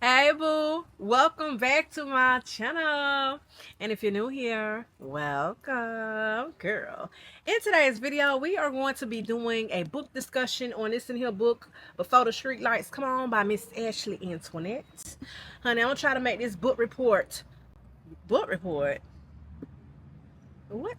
Hey boo, welcome back to my channel. And if you're new here, welcome girl. In today's video, we are going to be doing a book discussion on this in here book, Before the Street Lights Come On by Miss Ashley Antionette. Honey, I'm gonna try to make this book report. What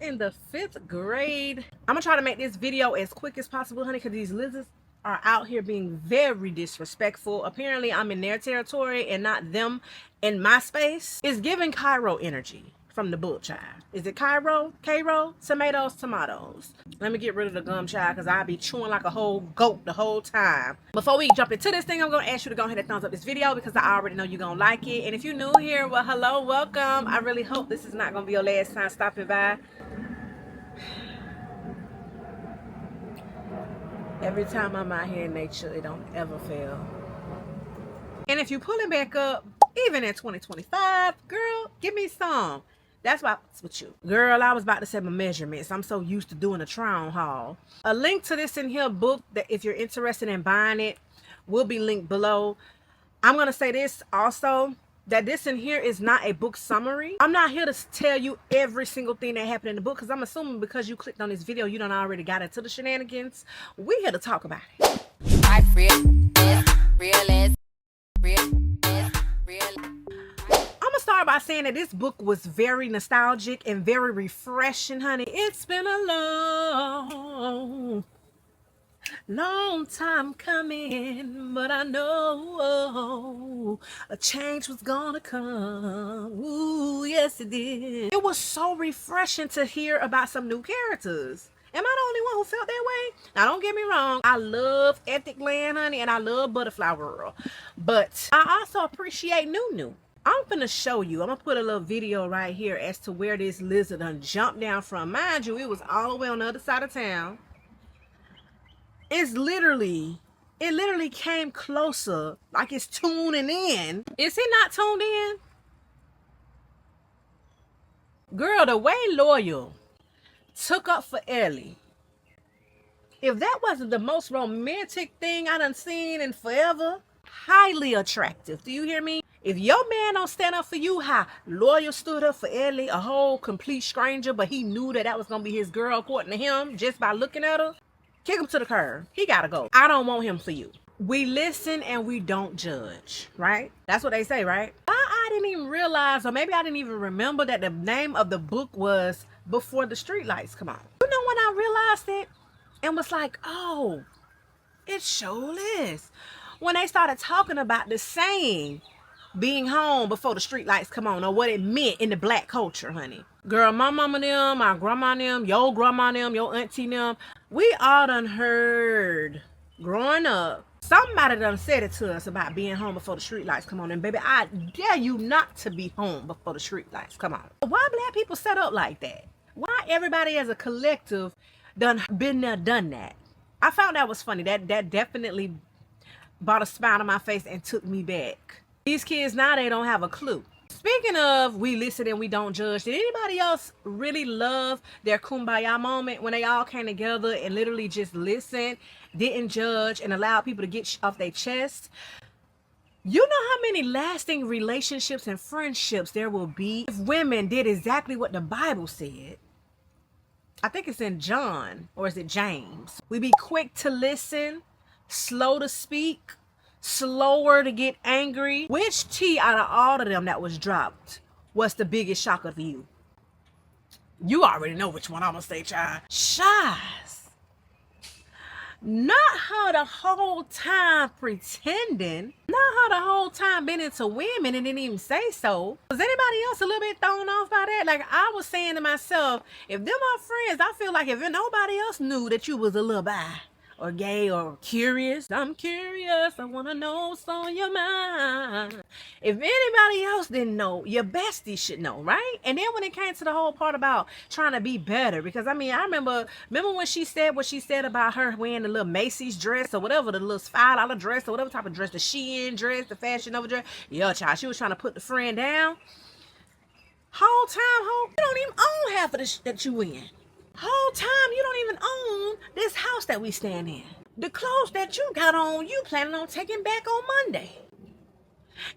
in the 5th grade? I'm gonna try to make this video as quick as possible, honey, because these lizards are out here being very disrespectful. Apparently I'm in their territory and not them in my space. It's giving Cairo energy from the book, child. Is it Cairo? Tomatoes. Let me get rid of the gum, child, because I'll be chewing like a whole goat the whole time. Before we jump into this thing, I'm going to ask you to go ahead and thumbs up this video because I already know you're going to like it. And if you're new here, well, hello, welcome. I really hope this is not going to be your last time stopping by. Every time I'm out here in nature, it don't ever fail. And if you're pulling back up, even in 2025, girl, give me some. That's why it's with you. Girl, I was about to say my measurements. I'm so used to doing a try-on haul. A link to this in here book, that if you're interested in buying it, will be linked below. I'm going to say this also, that this in here is not a book summary. I'm not here to tell you every single thing that happened in the book, because I'm assuming because you clicked on this video, you done already got into the shenanigans. We here to talk about it. I'm gonna start by saying that this book was very nostalgic and very refreshing, honey. It's been a long time coming, but I know a change was gonna come. Ooh, yes it did. It was so refreshing to hear about some new characters. Am I the only one who felt that way? Now, don't get me wrong. I love Ethic Land, honey, and I love Butterfly World. But I also appreciate New. I'm finna show you. I'm gonna put a little video right here as to where this lizard done jumped down from. Mind you, it was all the way on the other side of town. It literally came closer, like it's tuning in. Is he not tuned in? Girl, the way Loyal took up for Ellie, if that wasn't the most romantic thing I done seen in forever, highly attractive. Do you hear me? If your man don't stand up for you, how Loyal stood up for Ellie, a whole complete stranger, but he knew that that was gonna be his girl according to him just by looking at her, kick him to the curb. He gotta go. I don't want him for you. We listen and we don't judge, right? That's what they say, right? I didn't even realize, or maybe I didn't even remember that the name of the book was Before the Street Lights Come On. You know when I realized it and was like, oh, it sure is. When they started talking about the saying, being home before the street lights come on, or what it meant in the black culture, honey. Girl, my mama them, my grandma them, your grandma them, your auntie them, we all done heard growing up. Somebody done said it to us about being home before the street lights come on. And baby, I dare you not to be home before the street lights come on. Why black people set up like that? Why everybody as a collective done been there, done that? I found that was funny. That definitely brought a smile to my face and took me back. These kids now, they don't have a clue. Speaking of we listen and we don't judge, did anybody else really love their kumbaya moment when they all came together and literally just listened, didn't judge, and allowed people to get off their chest? You know how many lasting relationships and friendships there will be if women did exactly what the Bible said? I think it's in John, or is it James? We be quick to listen, slow to speak, slower to get angry. Which T out of all of them that was dropped was the biggest shocker for you? You already know which one I'm gonna say, child. Shai's. Not her the whole time pretending. Not her the whole time been into women and didn't even say so. Was anybody else a little bit thrown off by that? Like I was saying to myself, if them are friends, I feel like if nobody else knew that you was a little bi or gay or curious, I'm curious, I want to know what's on your mind. If anybody else didn't know, your bestie should know, right? And then when it came to the whole part about trying to be better, because I mean, I remember when she said what she said about her wearing the little Macy's dress or whatever, the little $5 dress or whatever type of dress, the Shein dress, the Fashion Over dress. Yeah, child, she was trying to put the friend down. Whole time, you don't even own half of the that you in. Whole time you don't even own this house that we stand in. The clothes that you got on, you planning on taking back on Monday.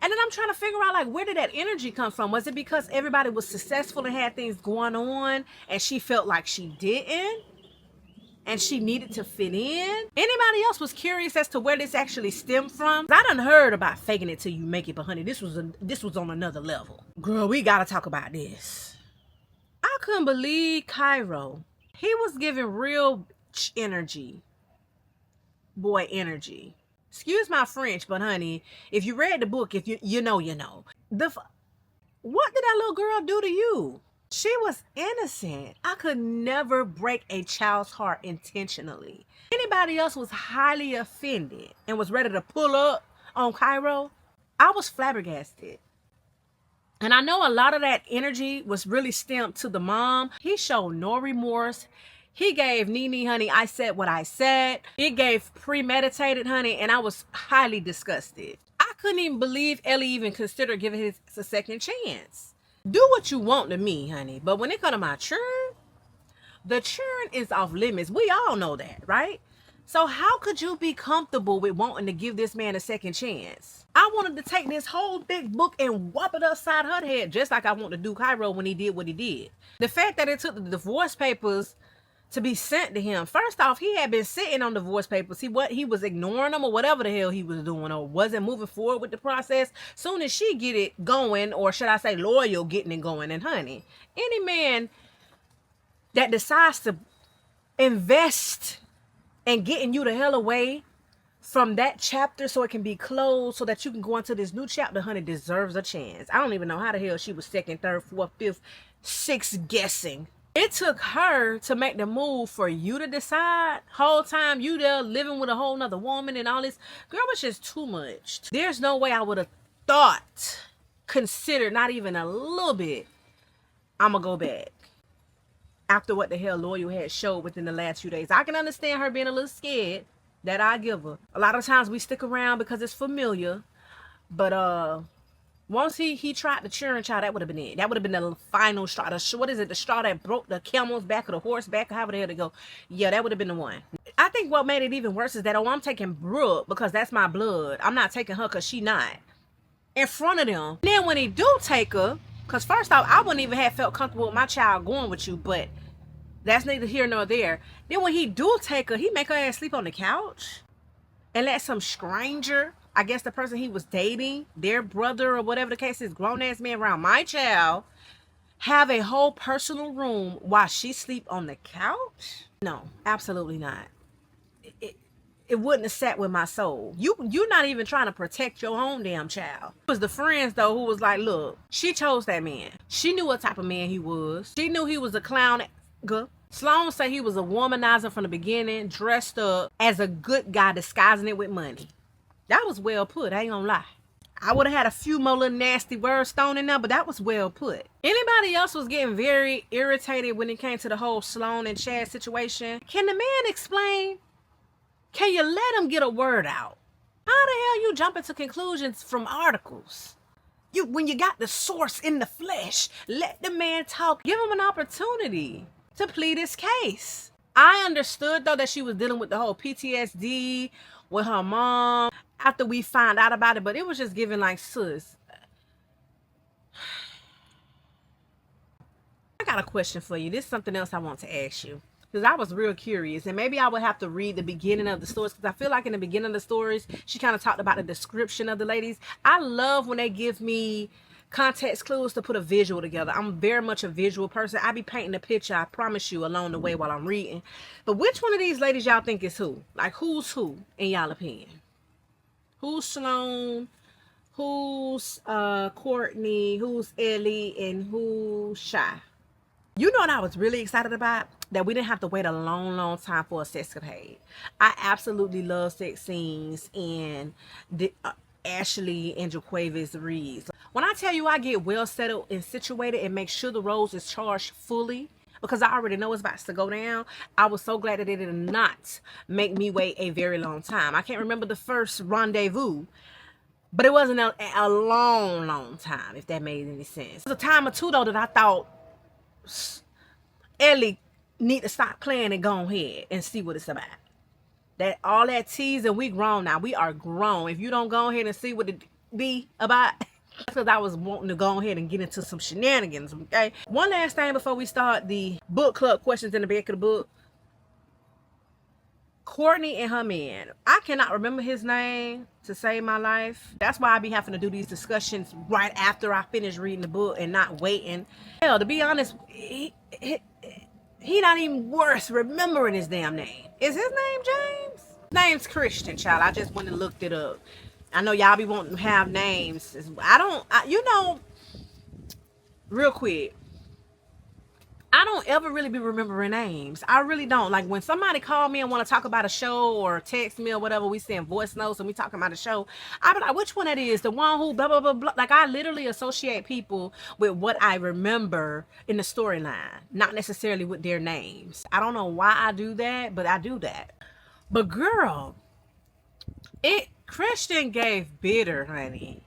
And then I'm trying to figure out, like, where did that energy come from? Was it because everybody was successful and had things going on and she felt like she didn't? And she needed to fit in? Anybody else was curious as to where this actually stemmed from? I done heard about faking it till you make it, but honey, this was on another level. Girl, we gotta talk about this. I couldn't believe Cairo. He was giving real energy. Boy energy. Excuse my French, but honey, if you read the book, if you know, you know. What did that little girl do to you? She was innocent. I could never break a child's heart intentionally. Anybody else was highly offended and was ready to pull up on Cairo, I was flabbergasted. And I know a lot of that energy was really stemmed to the mom. He showed no remorse. He gave Nene, honey, I said what I said. It gave premeditated, honey, and I was highly disgusted. I couldn't even believe Ellie even considered giving his a second chance. Do what you want to me, honey, but when it comes to my churn, the churn is off limits. We all know that, right? So how could you be comfortable with wanting to give this man a second chance? I wanted to take this whole big book and whop it upside her head, just like I want to do Cairo when he did what he did. The fact that it took the divorce papers to be sent to him. First off, he had been sitting on divorce papers. He was ignoring them or whatever the hell he was doing, or wasn't moving forward with the process. Soon as she get it going, or should I say loyal getting it going, and honey, any man that decides to invest in getting you the hell away from that chapter so it can be closed so that you can go into this new chapter, honey, deserves a chance. I don't even know how the hell she was second, third, fourth, fifth, sixth guessing. It took her to make the move for you to decide. Whole time you there living with a whole nother woman and all this. Girl, it's just too much. There's no way I would have thought, considered, not even a little bit, I'm going to go back. After what the hell Loyal had showed within the last few days. I can understand her being a little scared. That I give her. A lot of times we stick around because it's familiar. But once he tried to churn, child, that would have been it. That would have been the final straw. What is it? The straw that broke the camel's back or the horse back, however the hell to go. Yeah, that would have been the one. I think what made it even worse is that, oh, I'm taking Brooke because that's my blood. I'm not taking her because she not. In front of them. Then when he do take her, because first off, I wouldn't even have felt comfortable with my child going with you, but that's neither here nor there. Then when he do take her, he make her ass sleep on the couch and let some stranger, I guess the person he was dating, their brother or whatever the case is, grown ass man around my child, have a whole personal room while she sleep on the couch? No, absolutely not. It wouldn't have sat with my soul. You're not even trying to protect your own damn child. It was the friends though who was like, look, she chose that man. She knew what type of man he was. She knew he was a clown. Sloan said he was a womanizer from the beginning, dressed up as a good guy, disguising it with money. That was well put, I ain't gonna lie. I would have had a few more little nasty words thrown in there, but that was well put. Anybody else was getting very irritated when it came to the whole Sloan and Chad situation? Can the man explain? Can you let him get a word out? How the hell you jumping to conclusions from articles? When you got the source in the flesh, let the man talk. Give him an opportunity to plead his case. I understood though that she was dealing with the whole PTSD with her mom after we found out about it, but it was just giving like, sis, I got a question for you. This is something else I want to ask you, because I was real curious, and maybe I would have to read the beginning of the stories, because I feel like in the beginning of the stories she kind of talked about the description of the ladies. I love when they give me context clues to put a visual together. I'm very much a visual person. I be painting a picture, I promise you, along the way while I'm reading. But which one of these ladies y'all think is who? Like, who's who in y'all opinion? Who's Sloan? Who's Courtney? Who's Ellie? And who's Shai? You know what I was really excited about? That we didn't have to wait a long time for a sexcapade. I absolutely love sex scenes in the Ashley and Jaquavis reads. When I tell you I get well settled and situated and make sure the rose is charged fully, because I already know it's about to go down, I was so glad that it did not make me wait a very long time. I can't remember the first rendezvous, but it wasn't a long time, if that made any sense. There was a time or two though that I thought Ellie need to stop playing and go ahead and see what it's about. That all that teasing, we grown now. We are grown. If you don't go ahead and see what be about. Because I was wanting to go ahead and get into some shenanigans, okay? One last thing before we start the book club questions in the back of the book. Courtney and her man. I cannot remember his name to save my life. That's why I be having to do these discussions right after I finish reading the book and not waiting. Hell, to be honest, he not even worth remembering his damn name. Is his name James? His name's Christian, child. I just went and looked it up. I know y'all be wanting to have names. You know, real quick, I don't ever really be remembering names. I really don't. Like when somebody call me and want to talk about a show or text me or whatever, we send voice notes and we talking about a show, I be like, which one that is? The one who blah, blah, blah, blah. Like I literally associate people with what I remember in the storyline, not necessarily with their names. I don't know why I do that, but I do that. But girl, Christian gave bitter, honey.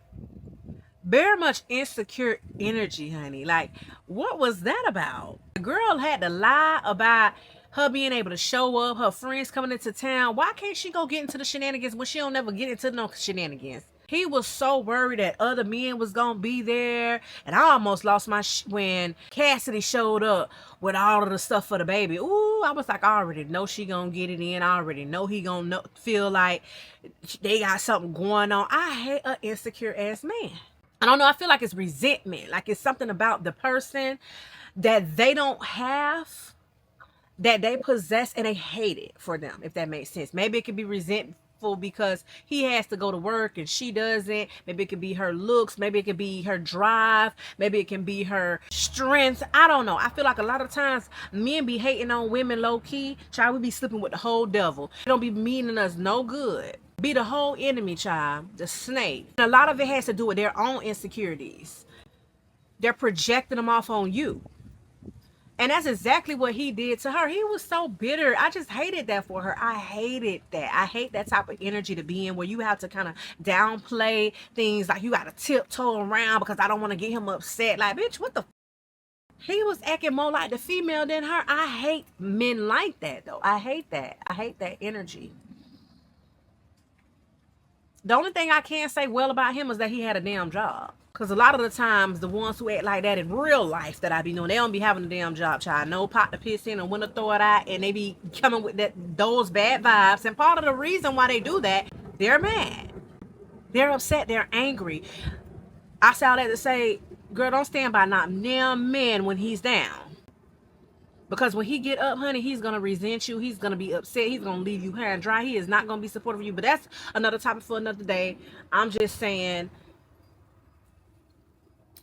Very much insecure energy, honey. Like, what was that about? The girl had to lie about her being able to show up, her friends coming into town. Why can't she go get into the shenanigans when she don't never get into no shenanigans? He was so worried that other men was gonna be there, and I almost lost my when Cassidy showed up with all of the stuff for the baby. Ooh, I was like, I already know she gonna get it in. I already know he gonna feel like they got something going on. I hate an insecure ass man. I don't know. I feel like it's resentment. Like it's something about the person that they don't have, that they possess, and they hate it for them, if that makes sense. Maybe it could be resentful because he has to go to work and she doesn't. Maybe it could be her looks. Maybe it could be her drive. Maybe it can be her strength. I don't know. I feel like a lot of times men be hating on women low key. Child, we be sleeping with the whole devil. They don't be meaning us no good. Be the whole enemy, child, the snake. And a lot of it has to do with their own insecurities. They're projecting them off on you. And that's exactly what he did to her. He was so bitter. I just hated that for her. I hated that. I hate that type of energy to be in where you have to kind of downplay things. Like you got to tiptoe around because I don't want to get him upset. Like, bitch, what the he was acting more like the female than her. I hate men like that, though. I hate that. I hate that energy. The only thing I can say well about him is that he had a damn job. Because a lot of the times, the ones who act like that in real life that I be knowing, they don't be having a damn job, child. No pot to piss in and when to throw it out. And they be coming with those bad vibes. And part of the reason why they do that, they're mad. They're upset. They're angry. I say all that to say, girl, don't stand by not damn man when he's down. Because when he get up, honey, he's going to resent you. He's going to be upset. He's going to leave you high and dry. He is not going to be supportive of you. But that's another topic for another day. I'm just saying,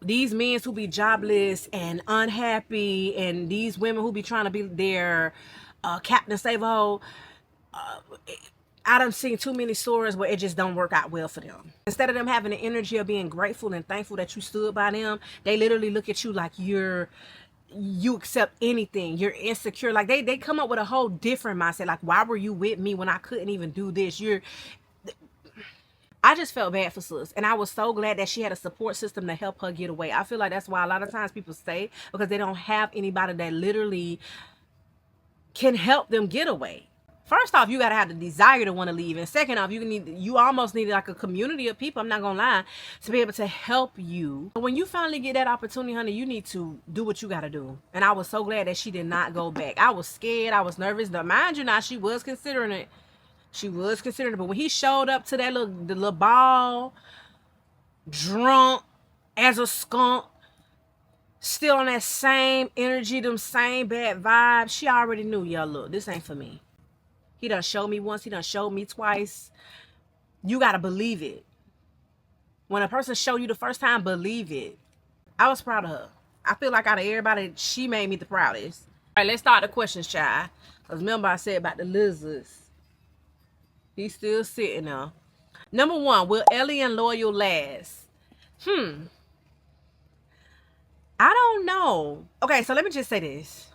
these men who be jobless and unhappy, and these women who be trying to be their Captain Save-A-Hole, I done seen too many stories where it just don't work out well for them. Instead of them having the energy of being grateful and thankful that you stood by them, they literally look at you like you accept anything. You're insecure. Like they come up with a whole different mindset. Like, why were you with me when I couldn't even do this? I just felt bad for sis, and I was so glad that she had a support system to help her get away. I feel like that's why a lot of times people stay, because they don't have anybody that literally can help them get away. First off, you gotta have the desire to want to leave, and second off, you almost need like a community of people, I'm not gonna lie, to be able to help you. When you finally get that opportunity, honey, you need to do what you gotta do. And I was so glad that she did not go back. I was scared, I was nervous. Now, mind you, now she was considering it. She was considering it, but when he showed up to that the little ball, drunk as a skunk, still on that same energy, them same bad vibes, she already knew, yo, look, this ain't for me. He done showed me once. He done showed me twice. You got to believe it. When a person show you the first time, believe it. I was proud of her. I feel like out of everybody, she made me the proudest. All right, let's start the questions, Shai. Because remember I said about the lizards. He's still sitting there. Number 1, will Ellie and Loyal last? I don't know. Okay, so let me just say this.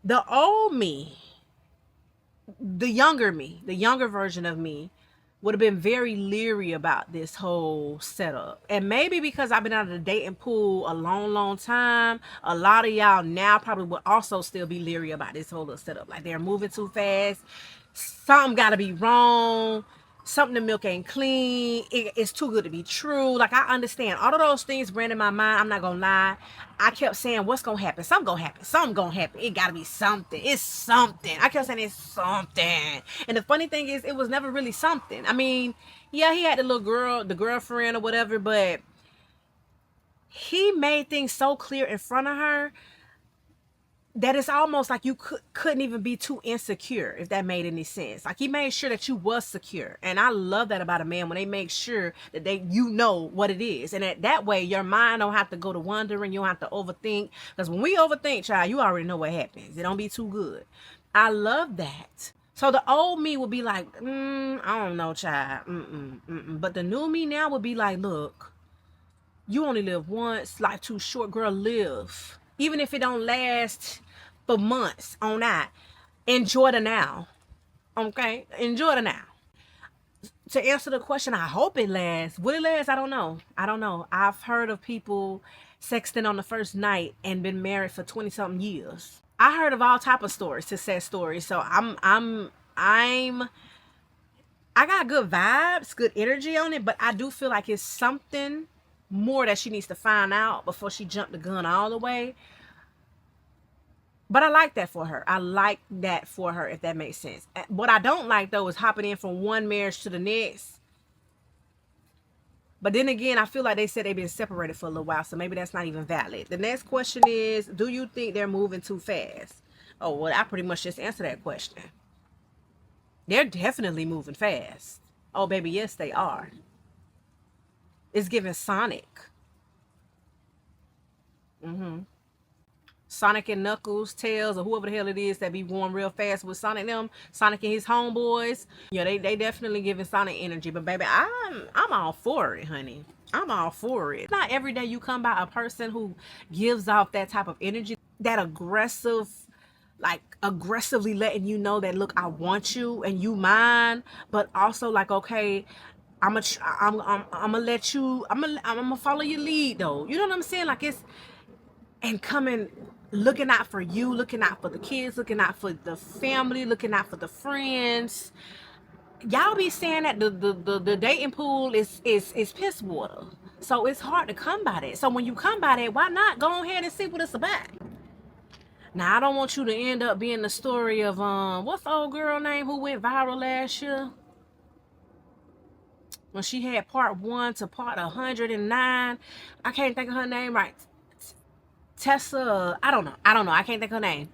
The old me, the younger version of me would have been very leery about this whole setup. And maybe because I've been out of the dating pool a long time, a lot of y'all now probably would also still be leery about this whole setup. Like, they're moving too fast. Something got to be wrong. something the milk ain't clean, it's too good to be true. Like, I understand all of those things ran in my mind. I'm not gonna lie. I kept saying, what's gonna happen? Something gonna happen. Something gonna happen. It gotta be something. It's something. I kept saying it's something. And the funny thing is, it was never really something. I mean, yeah, he had the little girl, the girlfriend or whatever, but he made things so clear in front of her that it's almost like you couldn't even be too insecure, if that made any sense. Like, he made sure that you was secure. And I love that about a man, when they make sure that you know what it is. And that way your mind don't have to go to wondering, you don't have to overthink. Because when we overthink, child, you already know what happens. It don't be too good. I love that. So the old me would be like, I don't know, child. But the new me now would be like, look, you only live once. Life too short, girl. Live. Even if it don't last for months on that, enjoy the now. Okay? Enjoy the now. To answer the question, I hope it lasts. Will it last? I don't know. I've heard of people sexting on the first night and been married for 20 something years. I heard of all type of stories, success stories. So I got good vibes, good energy on it, but I do feel like it's something more that she needs to find out before she jumped the gun all the way. But I like that for her. If that makes sense. What I don't like, though, is hopping in from one marriage to the next. But then again, I feel like they said they've been separated for a little while, so maybe that's not even valid. The next question is, do you think they're moving too fast? Oh, well, I pretty much just answered that question. They're definitely moving fast. Oh, baby, yes, they are. It's giving Sonic. Sonic and Knuckles, Tails, or whoever the hell it is that be going real fast with Sonic them. Sonic and his homeboys. Yeah, they definitely giving Sonic energy. But baby, I'm all for it, honey. I'm all for it. Not every day you come by a person who gives off that type of energy, that aggressive, like aggressively letting you know that, look, I want you and you mine, but also like, okay, I'm gonna let you, I'm gonna follow your lead though. You know what I'm saying? Like, it's, and coming, looking out for you, looking out for the kids, looking out for the family, looking out for the friends. Y'all be saying that the dating pool is piss water. So it's hard to come by that. So when you come by that, why not go ahead and see what it's about? Now, I don't want you to end up being the story of, what's the old girl name who went viral last year? When she had part 1 to part 109. I can't think of her name right. Tessa, I don't know. I can't think of her name.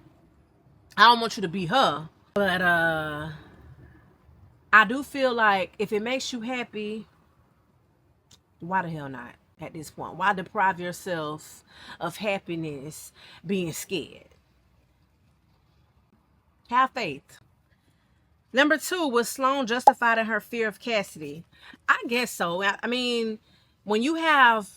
I don't want you to be her. But I do feel like if it makes you happy, why the hell not at this point? Why deprive yourself of happiness being scared? Have faith. Number 2, was Sloan justified in her fear of Cassidy? I guess so. I mean, when you have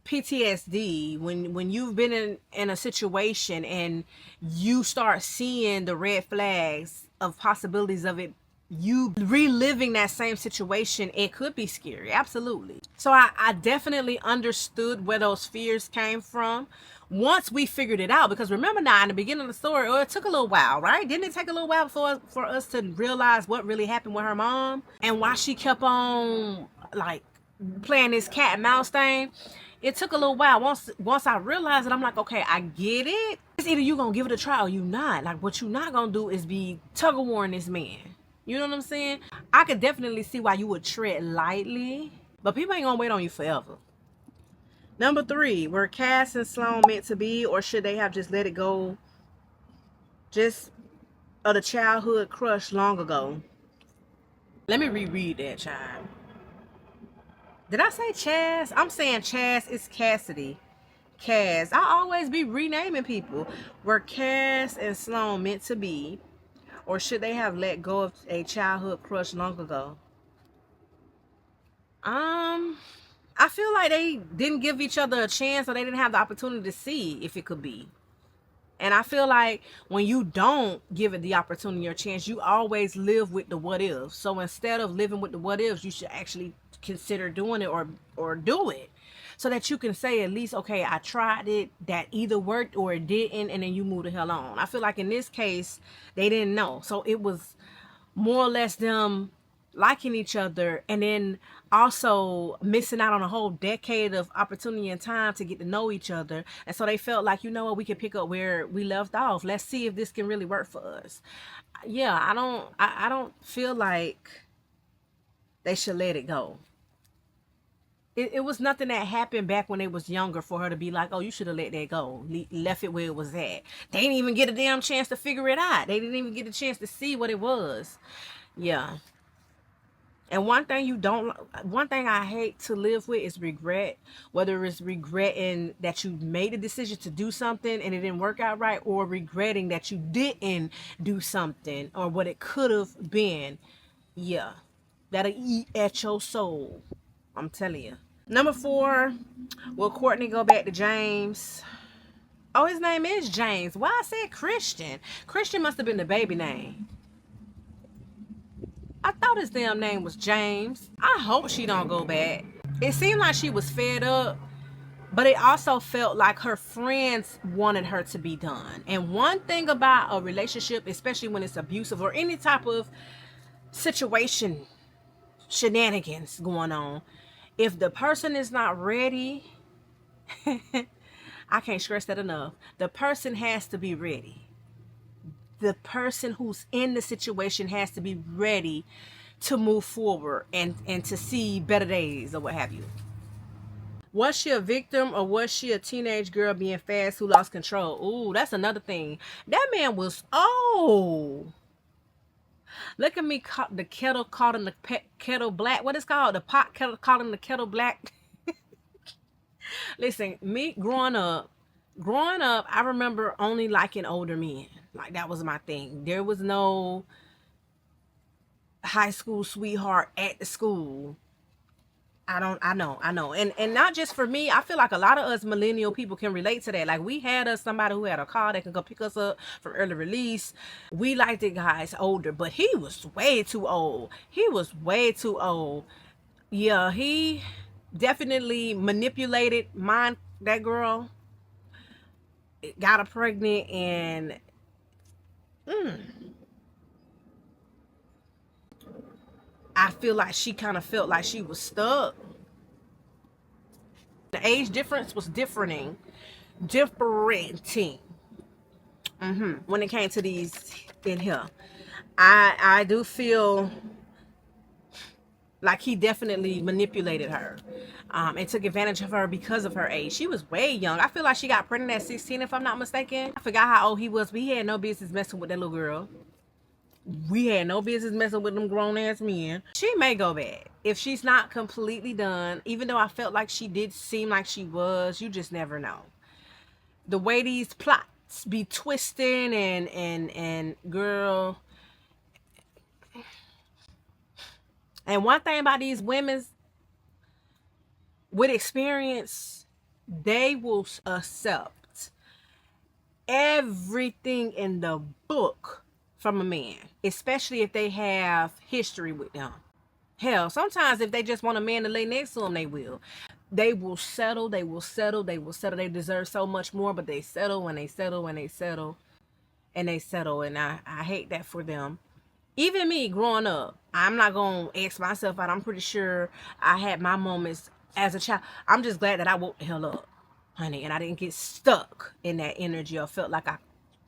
PTSD, when you've been in a situation and you start seeing the red flags of possibilities of it, you reliving that same situation, it could be scary. Absolutely. So I definitely understood where those fears came from once we figured it out. Because remember now, in the beginning of the story, it took a little while, right? Didn't it take a little while for us to realize what really happened with her mom and why she kept on like playing this cat and mouse thing? It took a little while. Once I realized it, I'm like, okay, I get it. It's either you gonna give it a try or you not. Like, what you not gonna do is be tug-of-warring this man. You know what I'm saying? I could definitely see why you would tread lightly, but people ain't gonna wait on you forever. Number 3, were Cass and Sloan meant to be, or should they have just let it go, just of the childhood crush long ago? Let me reread that, child. Did I say Chaz? I'm saying Chaz is Cassidy. Cass. I always be renaming people. Were Cass and Sloan meant to be, or should they have let go of a childhood crush long ago? I feel like they didn't give each other a chance, or they didn't have the opportunity to see if it could be. And I feel like when you don't give it the opportunity or chance, you always live with the what if. So instead of living with the what ifs, you should actually consider doing it or do it, so that you can say at least, okay, I tried it, that either worked or it didn't, and then you move the hell on. I feel like in this case, they didn't know. So it was more or less them liking each other, and then also missing out on a whole decade of opportunity and time to get to know each other. And so they felt like, you know what, we can pick up where we left off. Let's see if this can really work for us. Yeah, I don't feel like they should let it go. It was nothing that happened back when they was younger for her to be like, oh, you should have let that go, left it where it was at. They didn't even get a damn chance to figure it out. They didn't even get a chance to see what it was. Yeah. And one thing I hate to live with is regret. Whether it's regretting that you made a decision to do something and it didn't work out right, or regretting that you didn't do something or what it could have been. Yeah, that'll eat at your soul, I'm telling you. Number 4, will Courtney go back to James? Oh, his name is James. Why I said Christian? Christian must have been the baby name. I thought his damn name was James. I hope she don't go back. It seemed like she was fed up, but it also felt like her friends wanted her to be done. And one thing about a relationship, especially when it's abusive or any type of situation, shenanigans going on, if the person is not ready, I can't stress that enough. The person has to be ready. The person who's in the situation has to be ready to move forward and to see better days or what have you. Was she a victim, or was she a teenage girl being fast who lost control? Ooh, that's another thing. That man was old. Look at me, the kettle caught in the kettle black. What is it called? The pot kettle caught in the kettle black. Listen, me growing up, I remember only liking older men. Like, that was my thing. There was no high school sweetheart at the school. I know. And not just for me. I feel like a lot of us millennial people can relate to that. Like, we had somebody who had a car that can go pick us up from early release. We liked the guys older, but he was way too old. Yeah, he definitely manipulated that girl, got her pregnant, and I feel like she kind of felt like she was stuck. The age difference was differing when it came to these in here. I do feel like he definitely manipulated her and took advantage of her because of her age. She was way young. I feel like she got pregnant at 16, if I'm not mistaken. I forgot how old he was, but he had no business messing with that little girl. We had no business messing with them grown-ass men. She may go back if she's not completely done, even though I felt like she did seem like she was. You just never know. The way these plots be twisting and girl. And one thing about these women with experience, they will accept everything in the book from a man, especially if they have history with them. Hell, sometimes if they just want a man to lay next to them, they will. They will settle. They They deserve so much more, but they settle and they settle and they settle and they settle. And I hate that for them. Even me growing up, I'm not going to X myself out. I'm pretty sure I had my moments as a child. I'm just glad that I woke the hell up, honey, and I didn't get stuck in that energy or felt like I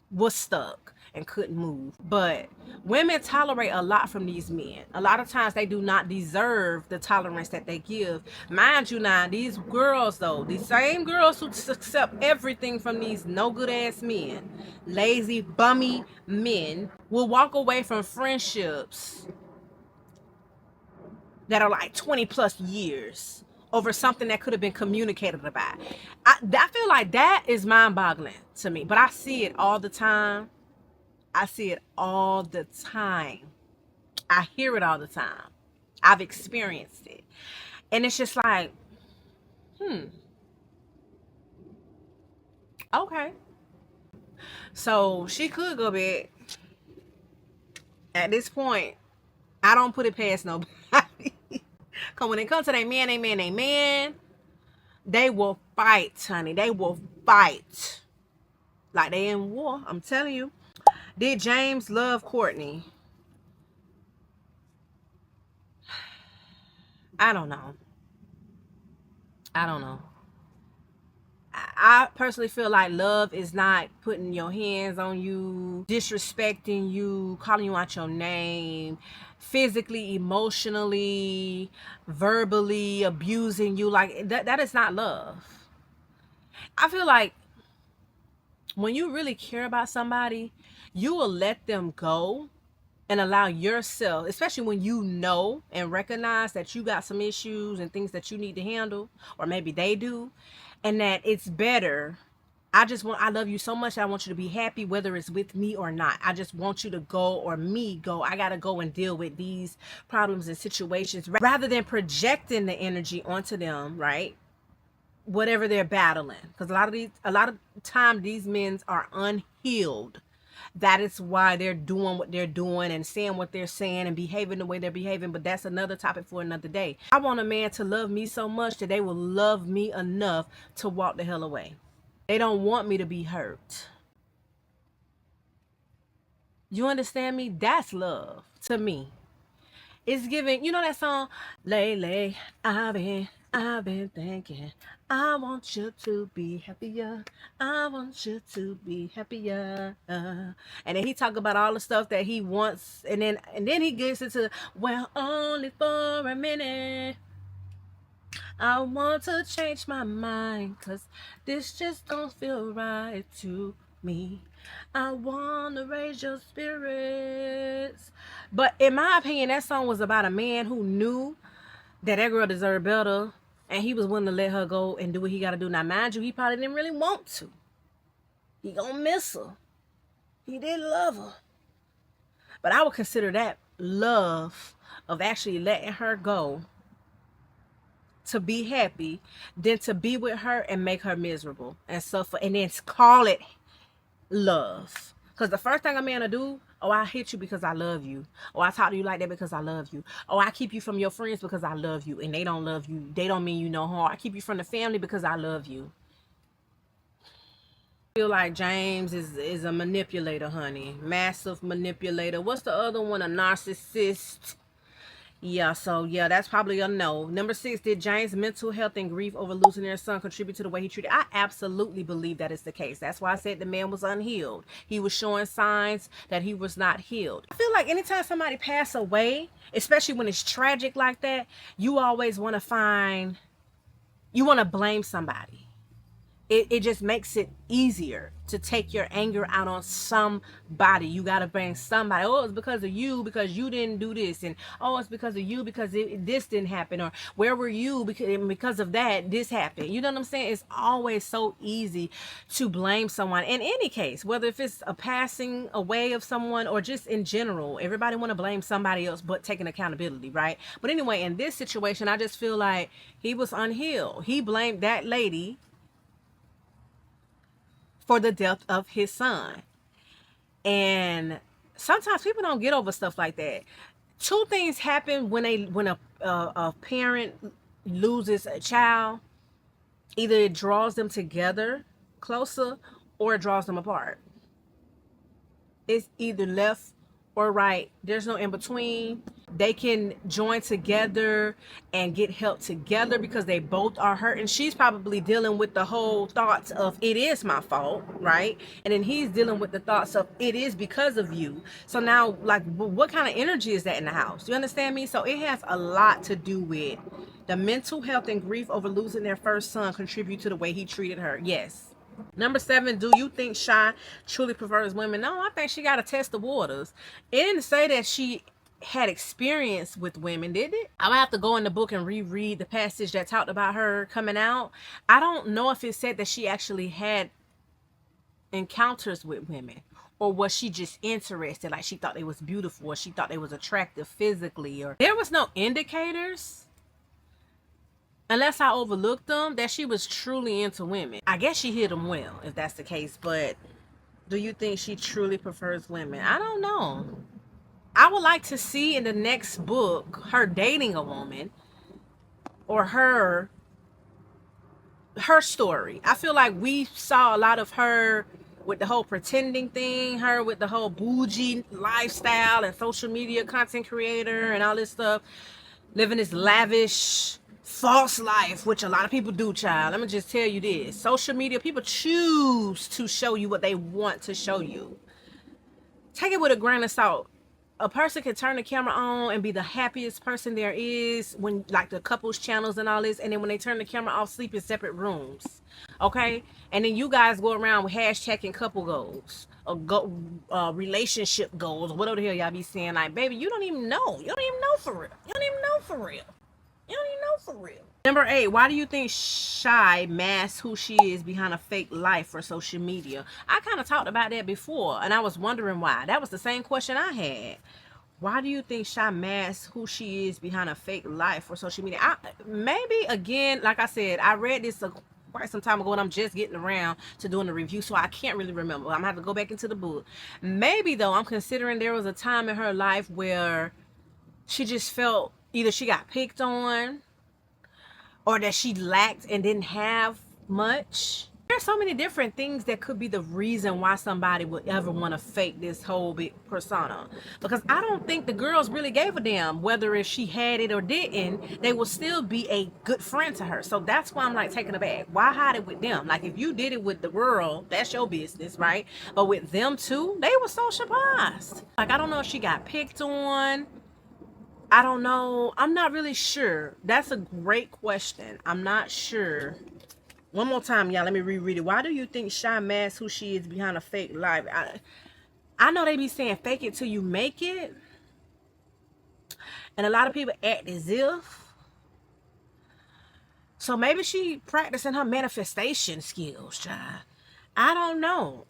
was stuck and couldn't move. But women tolerate a lot from these men. A lot of times they do not deserve the tolerance that they give. Mind you now, these girls though, these same girls who accept everything from these no good ass men, lazy bummy men, will walk away from friendships that are like 20 plus years over something that could have been communicated about. I feel like that is mind-boggling to me, but I see it all the time. I hear it all the time. I've experienced it. And it's just like, okay. So she could go back. At this point, I don't put it past nobody. Cause when it comes to they man, they will fight, honey. They will fight. Like they in war, I'm telling you. Did James love Courtney? I don't know. I don't know. I personally feel like love is not putting your hands on you, disrespecting you, calling you out your name, physically, emotionally, verbally abusing you. Like that is not love. I feel like when you really care about somebody, you will let them go and allow yourself, especially when you know and recognize that you got some issues and things that you need to handle, or maybe they do, and that it's better. I love you so much. I want you to be happy, whether it's with me or not. I just want you to go, or me go. I got to go and deal with these problems and situations rather than projecting the energy onto them, right? Whatever they're battling. Because a lot of time these men are unhealed. That is why they're doing what they're doing and saying what they're saying and behaving the way they're behaving. But that's another topic for another day. I want a man to love me so much that they will love me enough to walk the hell away. They don't want me to be hurt. You understand me? That's love to me. It's giving, you know that song, lately I've been thinking, I want you to be happier. I want you to be happier. And then he talk about all the stuff that he wants, and then he gets into, well, only for a minute. I want to change my mind, 'cause this just don't feel right to me. I want to raise your spirits. But in my opinion, that song was about a man who knew that girl deserved better, and he was willing to let her go and do what he got to do. Now, mind you, he probably didn't really want to. He gonna miss her. He didn't love her. But I would consider that love, of actually letting her go to be happy, than to be with her and make her miserable and suffer, and then call it love. Because the first thing a man will do, oh, I hit you because I love you. Oh, I talk to you like that because I love you. Oh, I keep you from your friends because I love you, and they don't love you. They don't mean you no harm. I keep you from the family because I love you. I feel like James is a manipulator, honey. Massive manipulator. What's the other one? A narcissist. Yeah, so yeah, that's probably a no. Number 6, did James' mental health and grief over losing their son contribute to the way he treated? I absolutely believe that is the case. That's why I said the man was unhealed. He was showing signs that he was not healed. I feel like anytime somebody pass away, especially when it's tragic like that, you always want to blame somebody. It just makes it easier to take your anger out on somebody. You got to blame somebody. Oh, it's because of you, because you didn't do this. And oh, it's because of you, because this didn't happen. Or where were you, because of that, this happened. You know what I'm saying? It's always so easy to blame someone. In any case, whether if it's a passing away of someone or just in general, everybody want to blame somebody else but taking accountability, right? But anyway, in this situation, I just feel like he was unhealed. He blamed that lady for the death of his son. And sometimes people don't get over stuff like that. Two things happen when a parent loses a child. Either it draws them together closer, or it draws them apart. It's either left or right. There's no in between. They can join together and get help together because they both are hurt. And she's probably dealing with the whole thoughts of, it is my fault, right? And then he's dealing with the thoughts of, it is because of you. So now, like, what kind of energy is that in the house? You understand me? So it has a lot to do with the mental health and grief over losing their first son contribute to the way he treated her. Yes. Number 7, do you think Shai truly prefers women? No, I think she got to test the waters. It didn't say that she had experience with women, did it? I'm gonna have to go in the book and reread the passage that talked about her coming out. I don't know if it said that she actually had encounters with women, or was she just interested, like she thought they was beautiful, or she thought they was attractive physically, or there was no indicators, unless I overlooked them, that she was truly into women. I guess she hit them well, if that's the case. But do you think she truly prefers women? I don't know. I would like to see in the next book her dating a woman, or her story. I feel like we saw a lot of her with the whole pretending thing, her with the whole bougie lifestyle and social media content creator and all this stuff. living this lavish, false life, which a lot of people do, child. Let me just tell you this. Social media, people choose to show you what they want to show you. Take it with a grain of salt. A person can turn the camera on and be the happiest person there is when, like, the couples channels and all this, and then when they turn the camera off, sleep in separate rooms. Okay? And then you guys go around with hashtagging couple goals or relationship goals, whatever the hell y'all be saying. Like, baby, you don't even know. You don't even know for real. You don't even know for real. You don't even know for real. Number 8, why do you think Shai masks who she is behind a fake life for social media? I kind of talked about that before, and I was wondering why. That was the same question I had. Why do you think Shai masks who she is behind a fake life for social media? Maybe, again, like I said, I read this quite some time ago, and I'm just getting around to doing the review, so I can't really remember. I'm going to have to go back into the book. Maybe, though, I'm considering there was a time in her life where she just felt either she got picked on or that she lacked and didn't have much. There's so many different things that could be the reason why somebody would ever want to fake this whole big persona. Because I don't think the girls really gave a damn whether if she had it or didn't, they would still be a good friend to her. So that's why I'm like taking it back. Why hide it with them? Like, if you did it with the world, that's your business, right? But with them too, they were so surprised. Like, I don't know if she got picked on. I don't know. I'm not really sure. That's a great question. I'm not sure. One more time, y'all. Let me reread it. Why do you think Shai masks who she is behind a fake life? I know they be saying fake it till you make it. And a lot of people act as if. So maybe she practicing her manifestation skills, child. I don't know.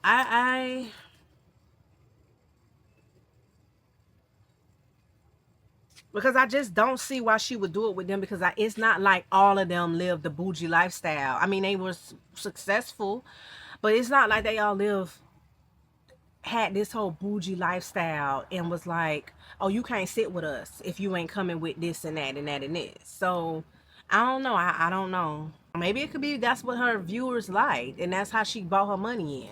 Because I just don't see why she would do it with them, because it's not like all of them live the bougie lifestyle. I mean, they were successful, but it's not like they all had this whole bougie lifestyle and was like, oh, you can't sit with us if you ain't coming with this and that and that and this. So I don't know. I don't know. Maybe it could be that's what her viewers like, and that's how she bought her money in.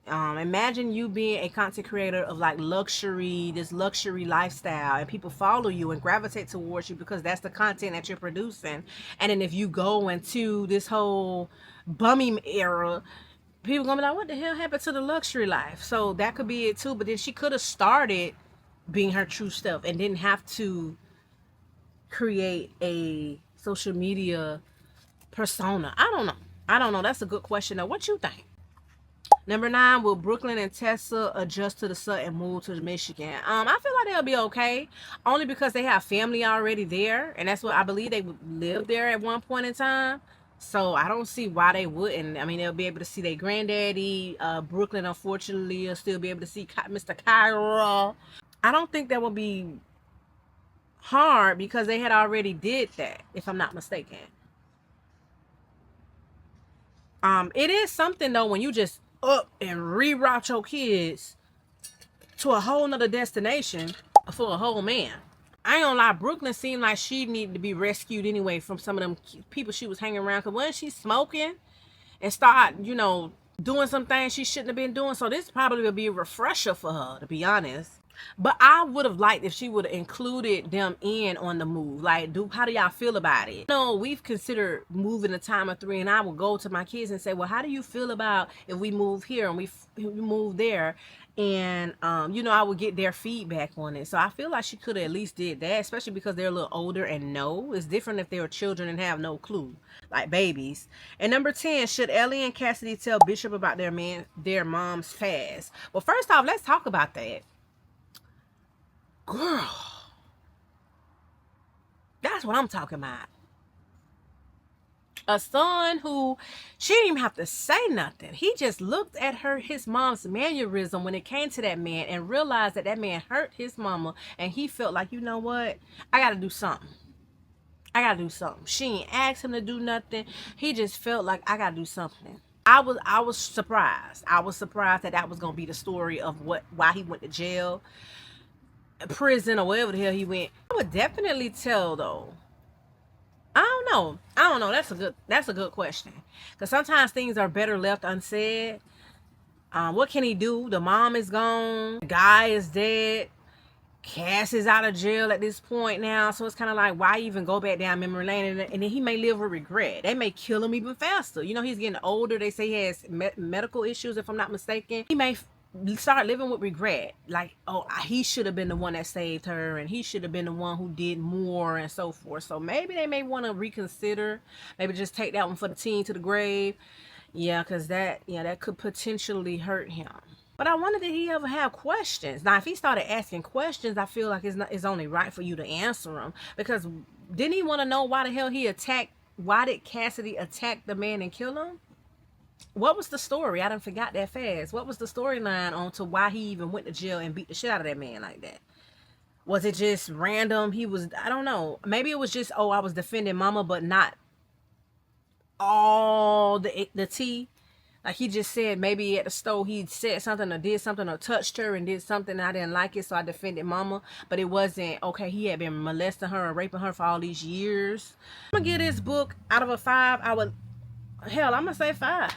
Imagine you being a content creator of like this luxury lifestyle, and people follow you and gravitate towards you because that's the content that you're producing. And then if you go into this whole bummy era, people gonna be like, what the hell happened to the luxury life? So that could be it too. But then she could have started being her true self and didn't have to create a social media persona. I don't know. That's a good question though. What you think? Number 9, will Brooklyn and Tessa adjust to the Sut and move to Michigan? I feel like they'll be okay, only because they have family already there, and that's what I believe they would live there at one point in time. So I don't see why they wouldn't. I mean, they'll be able to see their granddaddy. Brooklyn, unfortunately, will still be able to see Mr. Cairo. I don't think that will be hard because they had already did that, if I'm not mistaken. It is something though when you just up and reroute your kids to a whole nother destination for a whole man. I ain't gonna lie, Brooklyn seemed like she needed to be rescued anyway from some of them people she was hanging around, because when she's smoking and start, doing some things she shouldn't have been doing. So this probably will be a refresher for her, to be honest. But I would have liked if she would have included them in on the move. Like, how do y'all feel about it? We've considered moving a time of 3, and I would go to my kids and say, well, how do you feel about if we move here and we move there? And, I would get their feedback on it. So I feel like she could have at least did that, especially because they're a little older and know. It's different if they were children and have no clue, like babies. And number 10, should Ellie and Cassidy tell Bishop about their mom's past? Well, first off, let's talk about that. Girl, that's what I'm talking about. A son who, she didn't even have to say nothing. He just looked at his mom's mannerism when it came to that man and realized that man hurt his mama, and he felt like, you know what, I gotta do something. She ain't asked him to do nothing. He just felt like, I gotta do something. I was surprised. I was surprised that was gonna be the story of why he went to jail, prison, or wherever the hell he went. I would definitely tell though. I don't know. That's a good question, because sometimes things are better left unsaid. What can he do? The mom is gone. The guy is dead. Cass is out of jail at this point now, so it's kind of like, why even go back down memory lane? And then he may live with regret. They may kill him even faster. You know, he's getting older. They say he has medical issues, if I'm not mistaken. He may start living with regret, like, oh, he should have been the one that saved her, and he should have been the one who did more, and so forth. So maybe they may want to reconsider, maybe just take that one for the team to the grave. Yeah, because that could potentially hurt him. But I wonder, did he ever have questions? Now, if he started asking questions, I feel like it's only right for you to answer them. Because didn't he want to know why the hell why did Cassidy attack the man and kill him? What was the story? I done forgot that fast. What was the storyline on to why he even went to jail and beat the shit out of that man like that? Was it just random? I don't know. Maybe it was just, oh, I was defending mama, but not all the tea. Like he just said, maybe at the store he said something or did something or touched her and did something and I didn't like it, so I defended mama. But it wasn't, okay, he had been molesting her and raping her for all these years. I'm gonna give this book out of a 5. I'm gonna say 5.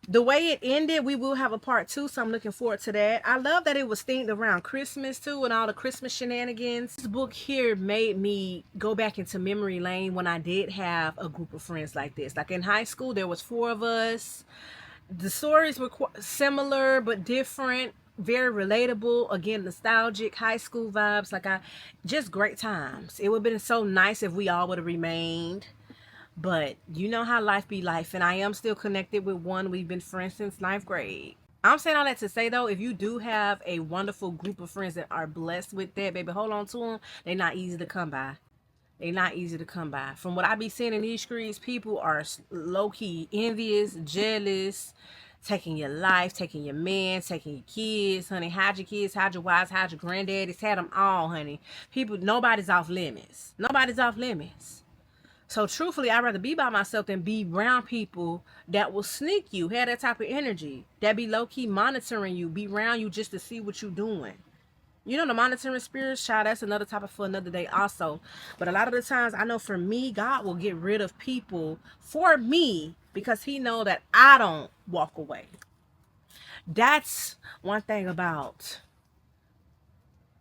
The way it ended, we will have a part 2, so I'm looking forward to that. I love that it was themed around Christmas too, and all the Christmas shenanigans. This book here made me go back into memory lane when I did have a group of friends like this. Like in high school, there was 4 of us. The stories were similar but different, very relatable. Again, nostalgic, high school vibes. Just great times. It would have been so nice if we all would have remained. But you know how life be life, and I am still connected with one. We've been friends since 9th grade. I'm saying all that to say, though, if you do have a wonderful group of friends that are blessed with that, baby, hold on to them. They're not easy to come by. They're not easy to come by. From what I be seeing in these streets, people are low-key envious, jealous, taking your life, taking your man, taking your kids, honey. Hide your kids, hide your wives, hide your granddaddies, had them all, honey. Nobody's off limits. Nobody's off limits. So truthfully, I'd rather be by myself than be around people that will sneak you, have that type of energy, that be low-key monitoring you, be around you just to see what you're doing. You know, the monitoring spirits, child, that's another topic for another day also. But a lot of the times, I know for me, God will get rid of people for me because he know that I don't walk away. That's one thing about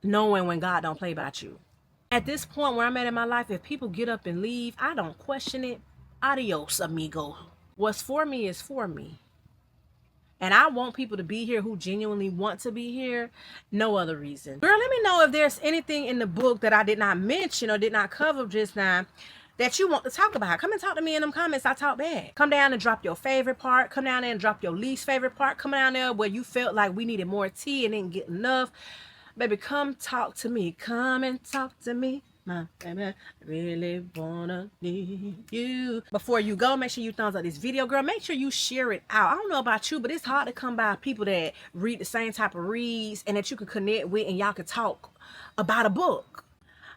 knowing when God don't play about you. At this point where I'm at in my life, if people get up and leave, I don't question it. Adios, amigo. What's for me is for me. And I want people to be here who genuinely want to be here. No other reason. Girl, let me know if there's anything in the book that I did not mention or did not cover just now that you want to talk about. Come and talk to me in them comments. I talk back. Come down and drop your favorite part. Come down there and drop your least favorite part. Come down there where you felt like we needed more tea and didn't get enough. Baby, come talk to me. Come and talk to me. My baby, really wanna need you. Before you go, make sure you thumbs up this video, girl. Make sure you share it out. I don't know about you, but it's hard to come by people that read the same type of reads and that you can connect with and y'all can talk about a book.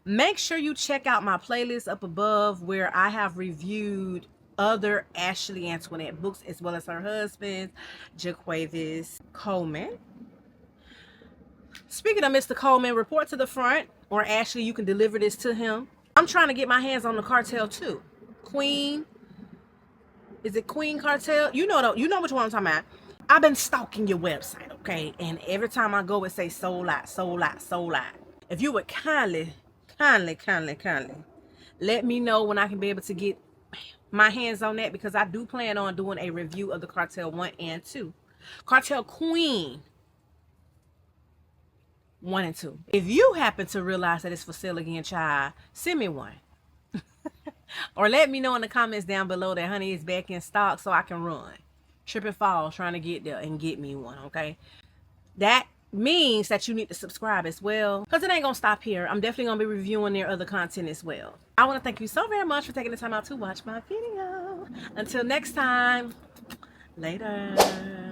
Make sure you check out my playlist up above where I have reviewed other Ashley Antionette books as well as her husband, Jaquavis Coleman. Speaking of Mr. Coleman, report to the front, or Ashley, you can deliver this to him. I'm trying to get my hands on the cartel too. Is it Queen Cartel? You know which one I'm talking about. I've been stalking your website, okay? And every time I go, it says sold out, sold out, sold out. If you would kindly let me know when I can be able to get my hands on that, because I do plan on doing a review of the Cartel 1 and 2. Cartel Queen 1 and 2. If you happen to realize that it's for sale again, child, send me one. Or let me know in the comments down below that honey is back in stock so I can run. Trip and fall trying to get there and get me one, okay? That means that you need to subscribe as well, because it ain't gonna stop here. I'm definitely gonna be reviewing their other content as well. I want to thank you so very much for taking the time out to watch my video. Until next time, later.